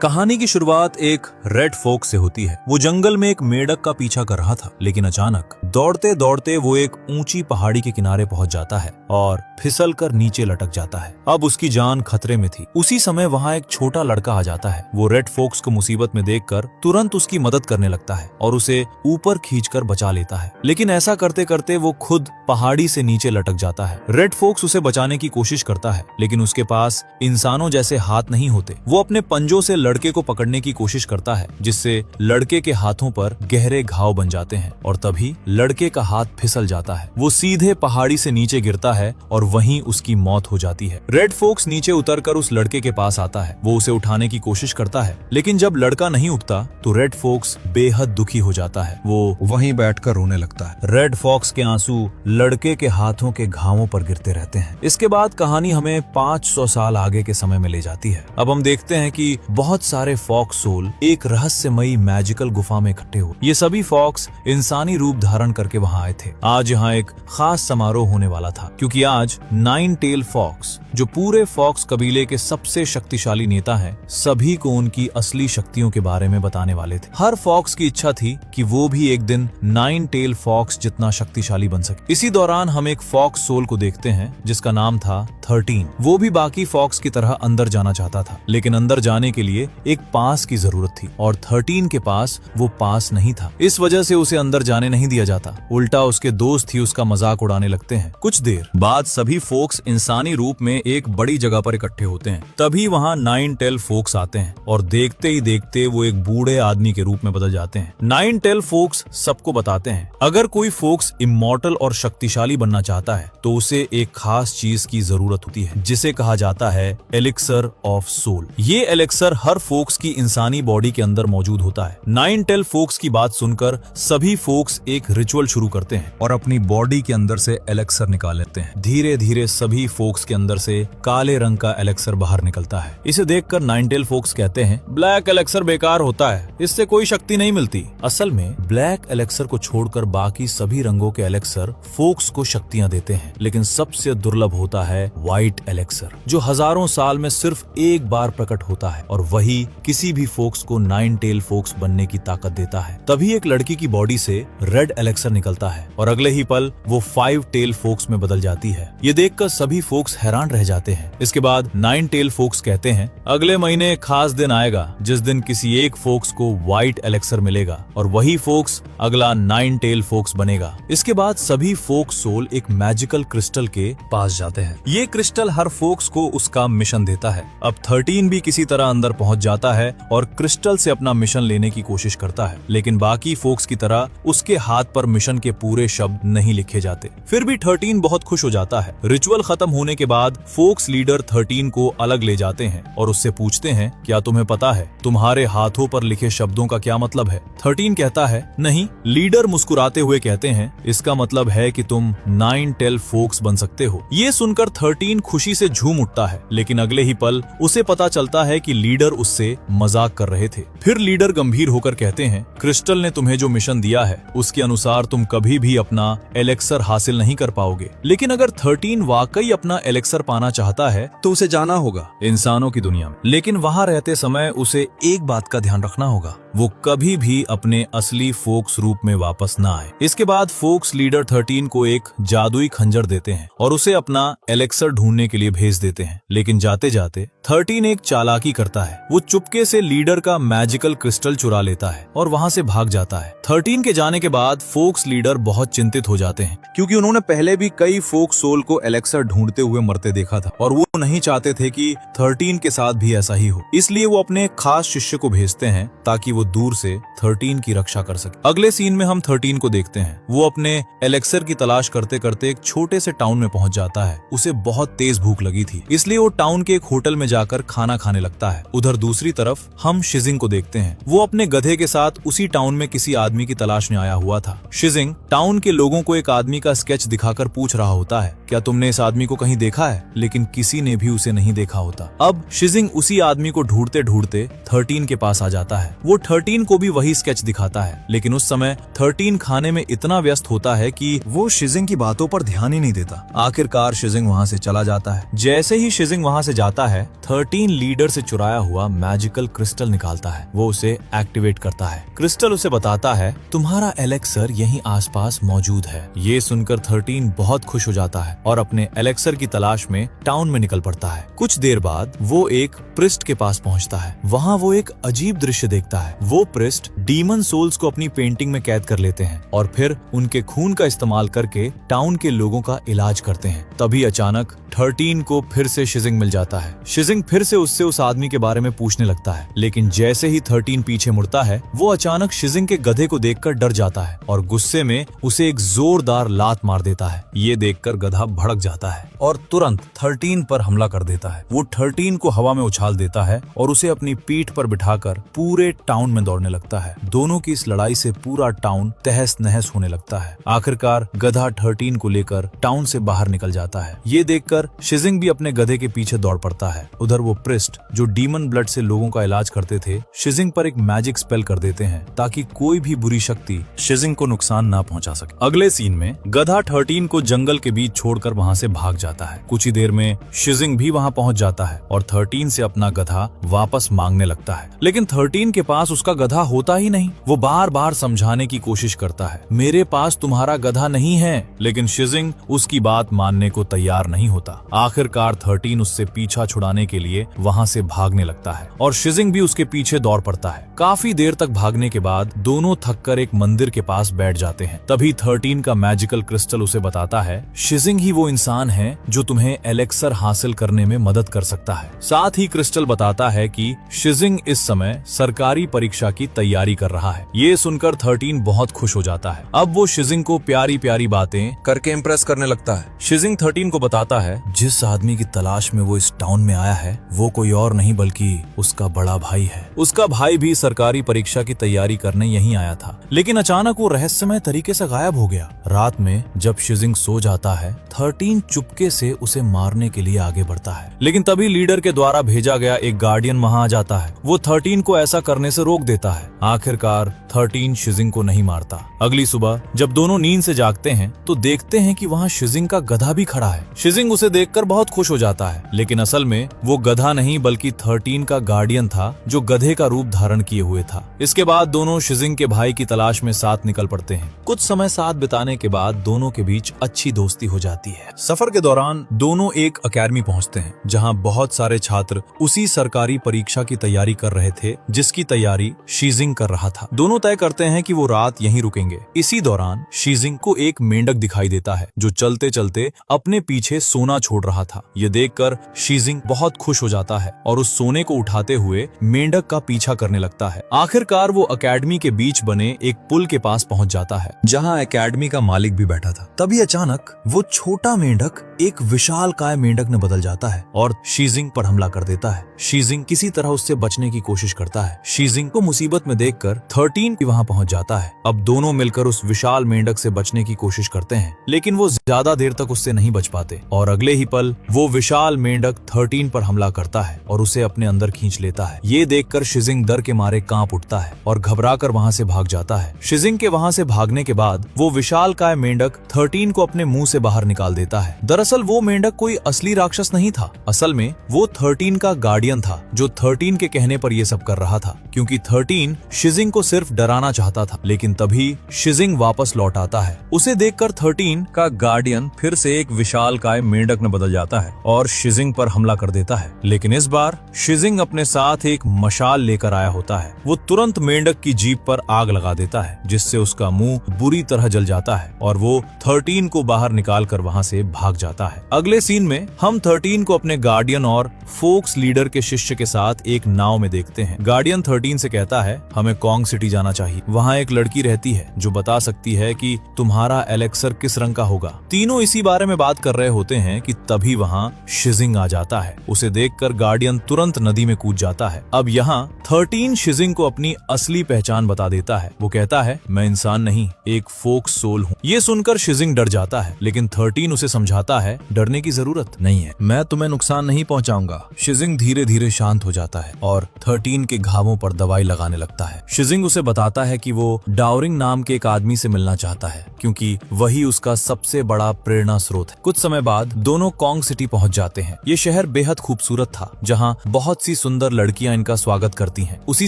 कहानी की शुरुआत एक रेड फॉक्स से होती है। वो जंगल में एक मेंढक का पीछा कर रहा था, लेकिन अचानक दौड़ते दौड़ते वो एक ऊंची पहाड़ी के किनारे पहुंच जाता है और फिसल कर नीचे लटक जाता है। अब उसकी जान खतरे में थी। उसी समय वहां एक छोटा लड़का आ जाता है। वो रेड फॉक्स को मुसीबत में देखकर तुरंत उसकी मदद करने लगता है और उसे ऊपर खींचकर बचा लेता है, लेकिन ऐसा करते करते वो खुद पहाड़ी से नीचे लटक जाता है। रेड फॉक्स उसे बचाने की कोशिश करता है, लेकिन उसके पास इंसानों जैसे हाथ नहीं होते। वो अपने पंजों से लड़के को पकड़ने की कोशिश करता है, जिससे लड़के के हाथों पर गहरे घाव बन जाते हैं और तभी लड़के का हाथ फिसल जाता है। वो सीधे पहाड़ी से नीचे गिरता है और वहीं उसकी मौत हो जाती है। रेड फॉक्स नीचे उतरकर उस लड़के के पास आता है। वो उसे उठाने की कोशिश करता है, लेकिन जब लड़का नहीं उठता तो रेड फॉक्स बेहद दुखी हो जाता है। वो वहीं बैठकर रोने लगता है। रेड फॉक्स के आंसू लड़के के हाथों के घावों पर गिरते रहते हैं। इसके बाद कहानी हमें 500 साल आगे के समय में ले जाती है। अब हम देखते हैं कि बहुत सारे फॉक्स सोल एक रहस्यमयी मैजिकल गुफा में इकट्ठे हुए। ये सभी फॉक्स इंसानी रूप धारण करके वहां आए थे। आज यहाँ एक खास समारोह होने वाला था, क्योंकि आज 9 टेल फॉक्स, जो पूरे फॉक्स कबीले के सबसे शक्तिशाली नेता हैं, सभी को उनकी असली शक्तियों के बारे में बताने वाले थे। हर फॉक्स की इच्छा थी कि वो भी एक दिन 9 टेल फॉक्स जितना शक्तिशाली बन सके। इसी दौरान हम एक फॉक्स सोल को देखते हैं जिसका नाम था 13। वो भी बाकी फॉक्स की तरह अंदर जाना चाहता था, लेकिन अंदर जाने के लिए एक पास की जरूरत थी और 13 के पास वो पास नहीं था। इस वजह से उसे अंदर जाने नहीं दिया जाता। उल्टा उसके दोस्त ही उसका मजाक उड़ाने लगते हैं। कुछ देर बाद सभी फोक्स इंसानी रूप में एक बड़ी जगह पर इकट्ठे होते हैं। तभी वहाँ 9 टेल फोक्स आते हैं और देखते ही देखते वो एक बूढ़े आदमी के रूप में बदल जाते हैं। 9 टेल फोक्स सबको बताते हैं, अगर कोई फोक्स इमॉर्टल और शक्तिशाली बनना चाहता है तो उसे एक खास चीज की जरूरत होती है, जिसे कहा जाता है एलिक्सर ऑफ सोल। ये एलिक्सर हर फोक्स की इंसानी बॉडी के अंदर मौजूद होता है। 9 टेल फोक्स की बात सुनकर सभी फोक्स एक रिचुअल शुरू करते हैं और अपनी बॉडी के अंदर से एलेक्सर निकाल लेते हैं। धीरे धीरे सभी फोक्स के अंदर से काले रंग का एलेक्सर बाहर निकलता है। इसे देखकर 9 टेल फोक्स कहते हैं, ब्लैक एलेक्सर बेकार होता है, इससे कोई शक्ति नहीं मिलती। असल में ब्लैक एलेक्सर को छोड़कर बाकी सभी रंगों के एलेक्सर फोक्स को शक्तियां देते हैं, लेकिन सबसे दुर्लभ होता है व्हाइट एलेक्सर, जो हजारों साल में सिर्फ एक बार प्रकट होता है और वही किसी भी फोक्स को 9 टेल फोक्स बनने की ताकत देता है। तभी एक लड़की की बॉडी से रेड एलेक्सर निकलता है और अगले ही पल वो 5 टेल फोक्स में बदल जाती है। ये देखकर सभी फोक्स हैरान रह जाते हैं। इसके बाद 9 टेल फोक्स कहते हैं, अगले महीने एक खास दिन आएगा जिस दिन किसी एक फोक्स को व्हाइट एलेक्सर मिलेगा और वही फोक्स अगला 9 टेल फोक्स बनेगा। इसके बाद सभी फोक्स सोल एक मैजिकल क्रिस्टल के पास जाते हैं। ये क्रिस्टल हर फोक्स को उसका मिशन देता है। अब 13 भी किसी तरह अंदर पहुंच जाता है और क्रिस्टल से अपना मिशन लेने की कोशिश करता है, लेकिन बाकी फोक्स की तरह उसके हाथ पर मिशन के पूरे शब्द नहीं लिखे जाते। फिर भी 13 बहुत खुश हो जाता है। रिचुअल खत्म होने के बाद फोक्स लीडर 13 को अलग ले जाते हैं और उससे पूछते हैं, क्या तुम्हें पता है तुम्हारे हाथों पर लिखे शब्दों का क्या मतलब है? 13 कहता है, नहीं। लीडर मुस्कुराते हुए कहते हैं, इसका मतलब है कि तुम 9 टेल फोक्स बन सकते हो। ये सुनकर 13 खुशी से झूम उठता है, लेकिन अगले ही पल उसे पता चलता है कि लीडर उससे मजाक कर रहे थे। फिर लीडर गंभीर होकर कहते हैं, क्रिस्टल ने तुम्हें जो मिशन दिया है उसके अनुसार तुम कभी भी अपना एलेक्सर हासिल नहीं कर पाओगे, लेकिन अगर 13 वाकई अपना एलेक्सर पाना चाहता है तो उसे जाना होगा इंसानों की दुनिया में, लेकिन वहां रहते समय उसे एक बात का ध्यान रखना होगा, वो कभी भी अपने असली फोक्स रूप में वापस ना आए। इसके बाद फोक्स लीडर 13 को एक जादुई खंजर देते हैं और उसे अपना एलेक्सर ढूंढने के लिए भेज देते हैं, लेकिन जाते जाते 13 एक चालाकी करता है। वो चुपके से लीडर का मैजिकल क्रिस्टल चुरा लेता है और वहां से भाग जाता है। 13 के जाने के बाद फोक्स लीडर बहुत चिंतित हो जाते हैं, क्योंकि उन्होंने पहले भी कई फोक्स सोल को एलेक्सर ढूंढते हुए मरते देखा था और वो नहीं चाहते थे कि 13 के साथ भी ऐसा ही हो। इसलिए वो अपने खास शिष्य को भेजते हैं ताकि वो दूर से 13 की रक्षा कर सके। अगले सीन में हम 13 को देखते हैं। वो अपने एलेक्सर की तलाश करते करते एक छोटे से टाउन में पहुंच जाता है। उसे बहुत तेज भूख लगी थी, इसलिए वो टाउन के एक होटल में जाकर खाना खाने लगता है। उधर दूसरी तरफ हम शिजिंग को देखते हैं। वो अपने गधे के साथ उसी टाउन में किसी आदमी की तलाश में आया हुआ था। शिजिंग टाउन के लोगों को एक आदमी का स्केच दिखाकर पूछ रहा होता है, क्या तुमने इस आदमी को कहीं देखा है? लेकिन किसी ने भी उसे नहीं देखा होता। अब शिजिंग उसी आदमी को ढूंढते ढूंढते 13 के पास आ जाता है। वो 13 को भी वही स्केच दिखाता है, लेकिन उस समय 13 खाने में इतना व्यस्त होता है कि वो शिजिंग की बातों पर ध्यान ही नहीं देता। आखिरकार शिजिंग वहाँ से चला जाता है। जैसे ही शिजिंग वहाँ से जाता है, 13 लीडर से चुराया हुआ मैजिकल क्रिस्टल निकालता है। वो उसे एक्टिवेट करता है। क्रिस्टल उसे बताता है तुम्हारा एलेक्सर यहीं आसपास मौजूद है। ये सुनकर 13 बहुत खुश हो जाता है और अपने एलेक्सर की तलाश में टाउन में निकल पड़ता है। कुछ देर बाद वो एक प्रिस्ट के पास पहुंचता है। वहाँ वो एक अजीब दृश्य देखता है। वो प्रिस्ट डीमन सोल्स को अपनी पेंटिंग में कैद कर लेते हैं और फिर उनके खून का इस्तेमाल करके टाउन के लोगों का इलाज करते हैं। तभी अचानक 13 को फिर से शिजिंग मिल जाता है। शिजिंग फिर से उससे उस आदमी के बारे में पूछने लगता है, लेकिन जैसे ही 13 पीछे मुड़ता है, वो अचानक शिजिंग के गधे को देखकर डर जाता है और गुस्से में उसे एक जोरदार लात मार देता है। ये देखकर गधा भड़क जाता है और तुरंत 13 पर हमला कर देता है। वो 13 को हवा में उछाल देता है और उसे अपनी पीठ पर बिठाकर पूरे टाउन में दौड़ने लगता है। दोनों की इस लड़ाई से पूरा टाउन तहस नहस होने लगता है। आखिरकार गधा 13 को लेकर टाउन से बाहर निकल जाता है। ये देखकर शिजिंग भी अपने गधे के पीछे दौड़ पड़ता है। उधर वो प्रिस्ट जो डीमन ब्लड से लोगों का इलाज करते थे, शिजिंग पर एक मैजिक स्पेल कर देते हैं ताकि कोई भी बुरी शक्ति शिजिंग को नुकसान ना पहुंचा सके। अगले सीन में गधा 13 को जंगल के बीच छोड़कर वहां से भाग जाता है। कुछ ही देर में शिजिंग भी वहां पहुंच जाता है और 13 से अपना गधा वापस मांगने लगता है, लेकिन 13 के पास उसका गधा होता ही नहीं। वो बार बार समझाने की कोशिश करता है, मेरे पास तुम्हारा गधा नहीं है, लेकिन शिजिंग उसकी बात मानने को तैयार नहीं होता। आखिरकार 13 उससे पीछा छुड़ाने के लिए वहां से भागने लगता है और शिजिंग भी उसके पीछे दौड़ पड़ता है। काफी देर तक भागने के बाद दोनों थककर एक मंदिर के पास बैठ जाते हैं। तभी 13 का मैजिकल क्रिस्टल उसे बताता है शिजिंग ही वो इंसान है जो तुम्हें एलेक्सर हासिल करने में मदद कर सकता है। साथ ही क्रिस्टल बताता है कि शिजिंग इस समय सरकारी परीक्षा की तैयारी कर रहा है। ये सुनकर 13 बहुत खुश हो जाता है। अब वो शिजिंग को प्यारी प्यारी बातें करके इम्प्रेस करने लगता है। शिजिंग 13 को बताता है जिस आदमी की तलाश में वो इस टाउन में आया है, वो कोई और नहीं बल्कि उसका बड़ा भाई है। उसका भाई भी सरकारी परीक्षा की तैयारी करने यहीं आया था, लेकिन अचानक वो रहस्यमय तरीके से गायब हो गया। रात में जब शिजिंग सो जाता है, 13 चुपके से उसे मारने के लिए आगे बढ़ता है, लेकिन तभी लीडर के द्वारा भेजा गया एक गार्डियन वहां आ जाता है। वो 13 को ऐसा करने से रोक देता है। आखिरकार 13 शिजिंग को नहीं मारता। अगली सुबह जब दोनों नींद से जागते हैं तो देखते हैं कि वहाँ शिजिंग का गधा भी खड़ा है। शिजिंग उसे देखकर बहुत खुश हो जाता है, लेकिन असल में वो गधा नहीं बल्कि 13 का गार्डियन था जो गधे का रूप धारण किए हुए था। इसके बाद दोनों शिजिंग के भाई की तलाश में साथ निकल पड़ते हैं। कुछ समय साथ बिताने के बाद दोनों के बीच अच्छी दोस्ती हो जाती है। सफर के दौरान दोनों एक अकेडमी पहुंचते हैं जहां बहुत सारे छात्र उसी सरकारी परीक्षा की तैयारी कर रहे थे जिसकी तैयारी शिजिंग कर रहा था। दोनों तय करते हैं कि वो रात यहीं रुकेंगे। इसी दौरान शिजिंग को एक मेंढक दिखाई देता है जो चलते चलते अपने पीछे सोना छोड़ रहा था। ये देखकर शिजिंग बहुत खुश हो जाता है और उस सोने को उठाते हुए मेंढक का पीछा करने लगता है। आखिरकार वो अकेडमी के बीच बने एक पुल के पास पहुंच जाता है जहां अकेडमी का मालिक भी बैठा था। तभी अचानक वो छोटा मेंढक एक विशालकाय मेंढक में बदल जाता है और शिजिंग पर हमला कर देता है। शिजिंग किसी तरह उससे बचने की कोशिश करता है। शिजिंग को मुसीबत में देखकर 13 भी वहां पहुंच जाता है। अब दोनों मिलकर उस विशाल मेंढक से बचने की कोशिश करते हैं, लेकिन वो ज्यादा देर तक उससे नहीं बच पाते और अगले ही पल वो विशाल मेंढक 13 पर हमला करता है और उसे अपने अंदर खींच लेता है। ये देखकर शिजिंग डर के मारे कांप उठता है और घबराकर वहां से भाग जाता है। शिजिंग के वहां से भागने के बाद वो विशालकाय मेंढक 13 को अपने मुंह से बाहर निकाल देता है। दरअसल वो मेंढक कोई असली राक्षस नहीं था। असल में वो 13 का गार्डियन था जो 13 के कहने पर ये सब कर रहा था, क्योंकि 13 शिजिंग को सिर्फ डराना चाहता था। लेकिन तभी शिजिंग वापस लौट आता है। उसे देखकर 13 का गार्डियन फिर से एक विशालकाय मेंढक में बदल जाता है और शिजिंग पर हमला कर देता है। लेकिन इस बार शिजिंग अपने साथ एक मशाल लेकर आया होता है। वो तुरंत मेंढक की जीभ पर आग लगा देता है, जिससे उसका मुंह बुरी तरह जल जाता है और वो 13 को बाहर निकाल कर वहां से भाग जाता है। अगले सीन में हम 13 को अपने गार्डियन और फोक्स लीडर के शिष्य के साथ एक नाव में देखते हैं। गार्डियन 13 से कहता है हमें कॉन्ग सिटी जाना चाहिए। वहाँ एक लड़की रहती है जो बता सकती है कि तुम्हारा एलेक्सर किस रंग का होगा। तीनों इसी बारे में बात कर रहे होते हैं कि तभी वहाँ शिजिंग आ जाता है। उसे देखकर गार्डियन तुरंत नदी में कूद जाता है। अब यहाँ 13 शिजिंग को अपनी असली पहचान बता देता है। वो कहता है मैं इंसान नहीं, एक फोक्स सोल हूँ। ये सुनकर शिजिंग डर जाता है, लेकिन 13 उसे समझाता है है डरने की जरूरत नहीं है, मैं तुम्हें नुकसान नहीं पहुंचाऊंगा। शिजिंग धीरे धीरे शांत हो जाता है और 13 के घावों पर दवाई लगाने लगता है। शिजिंग उसे बताता है कि वो डाओरिंग नाम के एक आदमी से मिलना चाहता है क्योंकि वही उसका सबसे बड़ा प्रेरणा स्रोत है। कुछ समय बाद दोनों कॉन्ग सिटी पहुंच जाते हैं। ये शहर बेहद खूबसूरत था जहां बहुत सी सुंदर लड़कियां इनका स्वागत करती हैं। उसी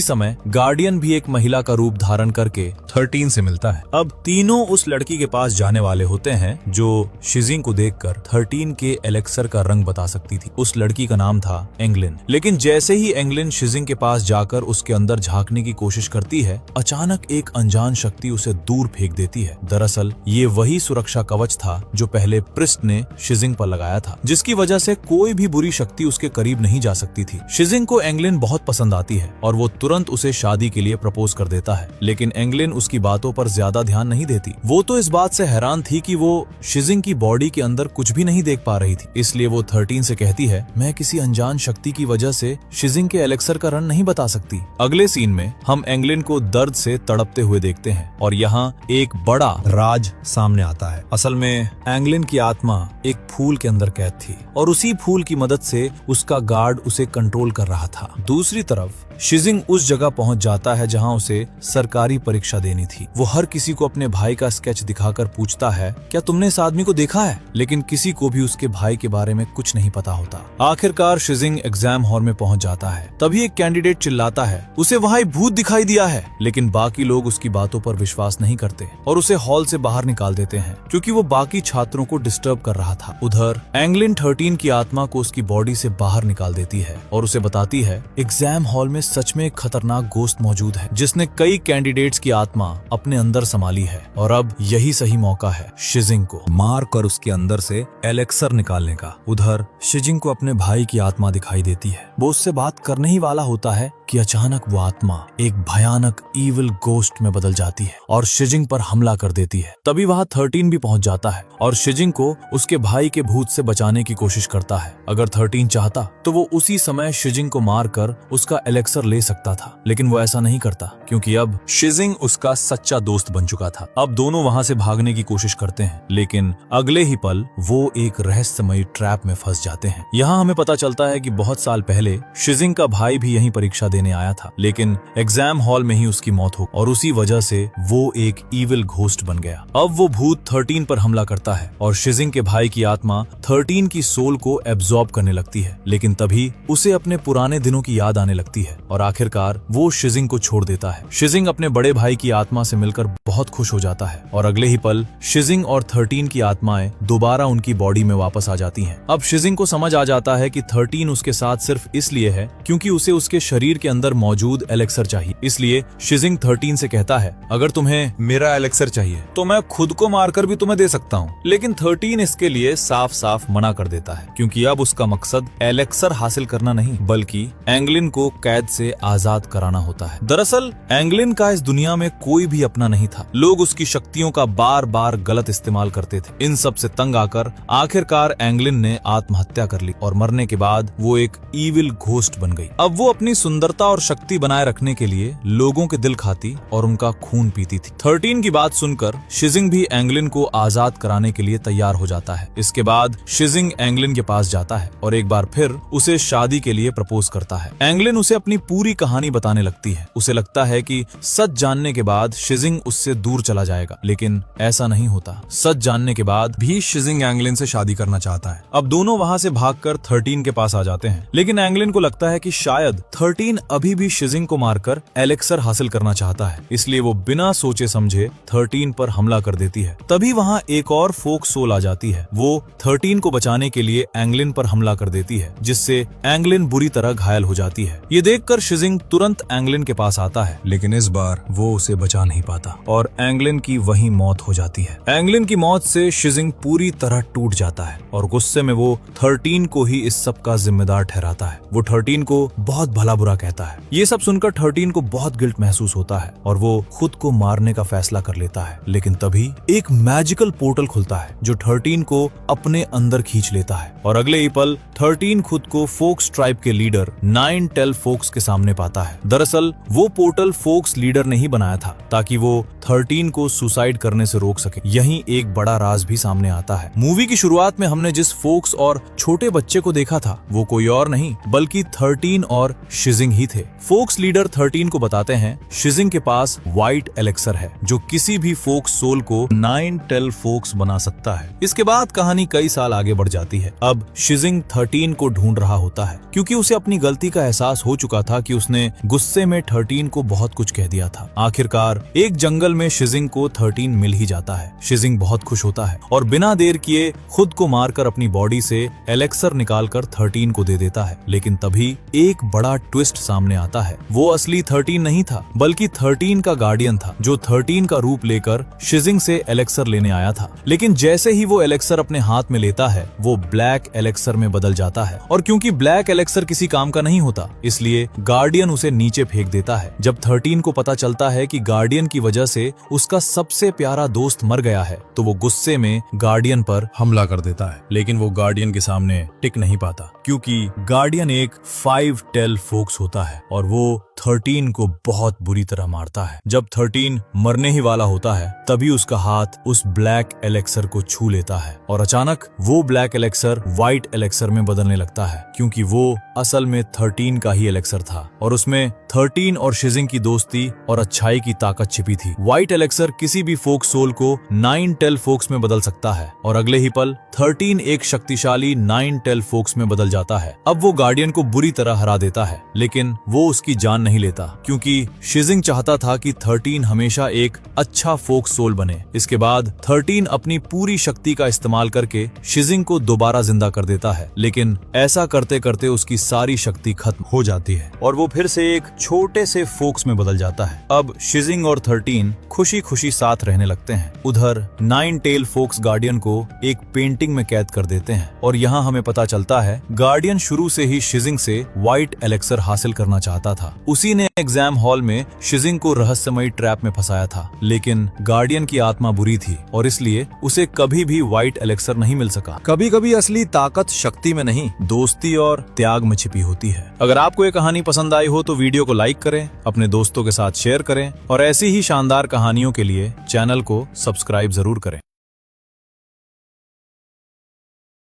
समय गार्डियन भी एक महिला का रूप धारण करके 13 से मिलता है। अब तीनों उस लड़की के पास जाने वाले होते हैं जो शिजिंग को देखकर 13 के एलेक्सर का रंग बता सकती थी। उस लड़की का नाम था एंगलिन। लेकिन जैसे ही एंगलिन शिजिंग के पास जाकर उसके अंदर झांकने की कोशिश करती है, अचानक एक अनजान शक्ति उसे दूर फेंक देती है। दरअसल ये वही सुरक्षा कवच था जो पहले प्रिस्ट ने शिजिंग पर लगाया था, जिसकी वजह से कोई भी बुरी शक्ति उसके करीब नहीं जा सकती थी। शिजिंग को एंगलिन बहुत पसंद आती है और वो तुरंत उसे शादी के लिए प्रपोज कर देता है, लेकिन एंगलिन उसकी बातों पर ज्यादा ध्यान नहीं देती। वो तो इस बात से हैरान थी कि वो शिजिंग की बॉडी के अंदर कुछ भी नहीं देख पा रही थी। इसलिए वो 13 से कहती है, मैं किसी अनजान शक्ति की वजह से शिजिंग के एलेक्सर का रंग नहीं बता सकती। अगले सीन में हम एंगलिन को दर्द से तड़पते हुए देखते हैं और यहाँ एक बड़ा राज सामने आता है। असल में एंगलिन की आत्मा एक फूल के अंदर कैद थी और उसी फूल की मदद से उसका गार्ड उसे कंट्रोल कर रहा था। दूसरी तरफ शिजिंग उस जगह पहुंच जाता है जहां उसे सरकारी परीक्षा देनी थी। वो हर किसी को अपने भाई का स्केच दिखाकर पूछता है, क्या तुमने इस आदमी को देखा है? लेकिन किसी को भी उसके भाई के बारे में कुछ नहीं पता होता। आखिरकार शिजिंग एग्जाम हॉल में पहुंच जाता है। तभी एक कैंडिडेट चिल्लाता है, उसे वहां एक भूत दिखाई दिया है। लेकिन बाकी लोग उसकी बातों पर विश्वास नहीं करते और उसे हॉल से बाहर निकाल देते हैं क्योंकि वो बाकी छात्रों को डिस्टर्ब कर रहा था। उधर एंगलिन 13 की आत्मा को उसकी बॉडी से बाहर निकाल देती है और उसे बताती है, एग्जाम हॉल में सच में एक खतरनाक गोश्त मौजूद है जिसने कई कैंडिडेट्स की आत्मा अपने अंदर संभाली है और अब यही सही मौका है शिजिंग को मार कर उसके अंदर से एलेक्सर निकालने का। उधर शिजिंग को अपने भाई की आत्मा दिखाई देती है। वो उससे बात करने ही वाला होता है कि अचानक वो आत्मा एक भयानक ईविल गोस्ट में बदल जाती है और शिजिंग पर हमला कर देती है। तभी वहां 13 भी पहुंच जाता है और शिजिंग को उसके भाई के भूत से बचाने की कोशिश करता है। अगर 13 चाहता तो वो उसी समय शिजिंग को मारकर उसका एलेक्सर ले सकता था, लेकिन वो ऐसा नहीं करता क्योंकि अब शिजिंग उसका सच्चा दोस्त बन चुका था। अब दोनों वहां से भागने की कोशिश करते हैं, लेकिन अगले ही पल वो एक रहस्यमयी ट्रैप में फंस जाते हैं। यहाँ हमें पता चलता है कि बहुत साल पहले शिजिंग का भाई भी यही परीक्षा देने आया था, लेकिन एग्जाम हॉल में ही उसकी मौत हो और उसी वजह से वो एक ईविल घोस्ट बन गया। अब वो भूत 13 पर हमला करता है और शिजिंग के भाई की आत्मा 13 की सोल को एब्जॉर्ब करने लगती है, लेकिन तभी उसे अपने पुराने दिनों की याद आने लगती है और आखिरकार वो शिजिंग को छोड़ देता है। शिजिंग अपने बड़े भाई की आत्मा से मिलकर बहुत खुश हो जाता है और अगले ही पल शिजिंग और 13 की आत्माएं दोबारा उनकी बॉडी में वापस आ जाती हैं। अब शिजिंग को समझ आ जाता है कि 13 उसके साथ सिर्फ इसलिए है क्योंकि उसे उसके शरीर के अंदर मौजूद एलेक्सर चाहिए। इसलिए शिजिंग 13 से कहता है, अगर तुम्हें मेरा एलेक्सर चाहिए तो मैं खुद को मारकर भी तुम्हें दे सकता हूँ। लेकिन 13 इसके लिए साफ साफ मना कर देता है क्योंकि अब उसका मकसद एलेक्सर हासिल करना नहीं बल्कि एंगलिन को कैद से आजाद कराना होता है। दरअसल एंगलिन का इस दुनिया में कोई भी अपना नहीं था। लोग उसकी शक्तियों का बार बार गलत इस्तेमाल करते थे। इन सब से तंग आकर आखिरकार एंगलिन ने आत्महत्या कर ली और मरने के बाद वो एक ईविल घोस्ट बन गई। अब वो अपनी सुंदरता और शक्ति बनाए रखने के लिए लोगों के दिल खाती और उनका खून पीती थी। 13 की बात सुनकर शिजिंग भी एंगलिन को आजाद कराने के लिए तैयार हो जाता है। इसके बाद शिजिंग एंगलिन के पास जाता है और एक बार फिर उसे शादी के लिए प्रपोज करता है। एंगलिन उसे अपनी पूरी कहानी बताने लगती है। उसे लगता है कि सच जानने के बाद शिजिंग उससे दूर चला जाएगा, लेकिन ऐसा नहीं होता। सच जानने के बाद भी शिजिंग एंगलिन से शादी करना चाहता है। अब दोनों वहां से भागकर 13 के पास आ जाते हैं, लेकिन एंगलिन को लगता है कि शायद 13 अभी भी शिजिंग को मारकर एलेक्सर हासिल करना चाहता है। इसलिए वो बिना सोचे समझे 13 पर हमला कर देती है। तभी वहां एक और फोक सोल आ जाती है। वो 13 को बचाने के लिए एंगलिन पर हमला कर देती है, जिससे एंगलिन बुरी तरह घायल हो जाती है। ये देखकर शिजिंग तुरंत एंगलिन के पास आता है, लेकिन इस बार वो उसे बचा नहीं पाता और एंगलिन की वही मौत हो जाती है। एंगलिन की मौत से शिजिंग पूरी तरह टूट जाता है और गुस्से में वो 13 को ही इस सब का जिम्मेदार ठहराता है। वो 13 को बहुत भला बुरा कहता है। ये सब सुनकर 13 को बहुत गिल्ट महसूस होता है और वो खुद को मारने का फैसला कर लेता है। लेकिन तभी एक मैजिकल पोर्टल खुलता है जो 13 को अपने अंदर खींच लेता है और अगले ही पल 13 खुद को फोक्स ट्राइब के लीडर 9 टेल फोक्स के सामने पाता है। दरअसल वो पोर्टल फोक्स लीडर ने ही बनाया था ताकि वो 13 को सुसाइड करने से रोक सके। यहीं एक बड़ा राज भी सामने आता है। मूवी की शुरुआत में हमने जिस फोक्स और छोटे बच्चे को देखा था वो कोई और नहीं बल्कि 13 और शिजिंग ही थे। फोक्स लीडर 13 को बताते हैं शिजिंग के पास व्हाइट एलेक्सर है जो किसी भी फोक्स सोल को 9 टेल फोक्स बना सकता है। इसके बाद कहानी कई साल आगे बढ़ जाती है। अब शिजिंग 13 को ढूंढ रहा होता है क्योंकि उसे अपनी गलती का एहसास हो चुका था कि उसने गुस्से में 13 को बहुत कुछ कह दिया था। आखिरकार एक जंगल में शिजिंग को 13 मिल ही जाता है। शिजिंग बहुत खुश होता है और बिना देर किए खुद को मारकर अपनी बॉडी से एलेक्सर निकालकर 13 को दे देता है। लेकिन तभी एक बड़ा ट्विस्ट सामने आता है। वो असली 13 नहीं था बल्कि 13 का गार्डियन था जो 13 का रूप लेकर शिजिंग से एलेक्सर लेने आया था। लेकिन जैसे ही वो एलेक्सर अपने हाथ में लेता है वो ब्लैक एलेक्सर में बदल जाता है और क्योंकि ब्लैक एलेक्सर किसी काम का नहीं होता इसलिए गार्डियन उसे नीचे फेंक देता है। जब 13 को पता चलता है कि गार्डियन की वजह से उसका सबसे प्यारा दोस्त मर गया है तो वो गुस्से में गार्डियन पर हमला कर देता है। लेकिन वो गार्डियन के सामने टिक नहीं पाता क्योंकि गार्डियन एक 5 टेल फोक्स होता है और वो 13 को बहुत बुरी तरह मारता है। जब 13 मरने ही वाला होता है तभी उसका हाथ उस ब्लैक एलेक्सर को छू लेता है और अचानक वो ब्लैक एलेक्सर व्हाइट एलेक्सर में बदलने लगता है क्योंकि वो असल में 13 का ही एलेक्सर था और उसमें 13 और शिजिंग की दोस्ती और अच्छाई की ताकत छिपी थी। व्हाइट एलेक्सर किसी भी फोक्स सोल को 9 टेल फोक्स में बदल सकता है और अगले ही पल 13 एक शक्तिशाली 9 टेल फोक्स में बदल जाता है। अब वो गार्डियन को बुरी तरह हरा देता है लेकिन वो उसकी जान नहीं लेता क्योंकि शिजिंग चाहता था कि 13 हमेशा एक अच्छा फोक्स सोल बने। इसके बाद 13 अपनी पूरी शक्ति का इस्तेमाल करके शिजिंग को दोबारा जिंदा कर देता है लेकिन ऐसा करते करते उसकी सारी शक्ति खत्म हो जाती है और वो फिर से एक छोटे से फोक्स में बदल जाता है। अब शिजिंग और 13 खुशी खुशी साथ रहने लगते हैं। उधर 9 टेल फोक्स गार्डियन को एक पेंटिंग में कैद कर देते हैं और यहाँ हमें पता चलता है गार्डियन शुरू से ही शिजिंग से व्हाइट एलेक्सर हासिल करना चाहता था। उसी ने एग्जाम हॉल में शिजिंग को रहस्यमयी ट्रैप में फंसाया था लेकिन गार्डियन की आत्मा बुरी थी और इसलिए उसे कभी भी व्हाइट एलेक्सर नहीं मिल सका। कभी कभी असली ताकत शक्ति में नहीं दोस्ती और त्याग में छिपी होती है। अगर आपको ये कहानी पसंद आई हो तो वीडियो को लाइक करें, अपने दोस्तों के साथ शेयर करें और ऐसी ही शानदार कहानियों के लिए चैनल को सब्सक्राइब जरूर करें।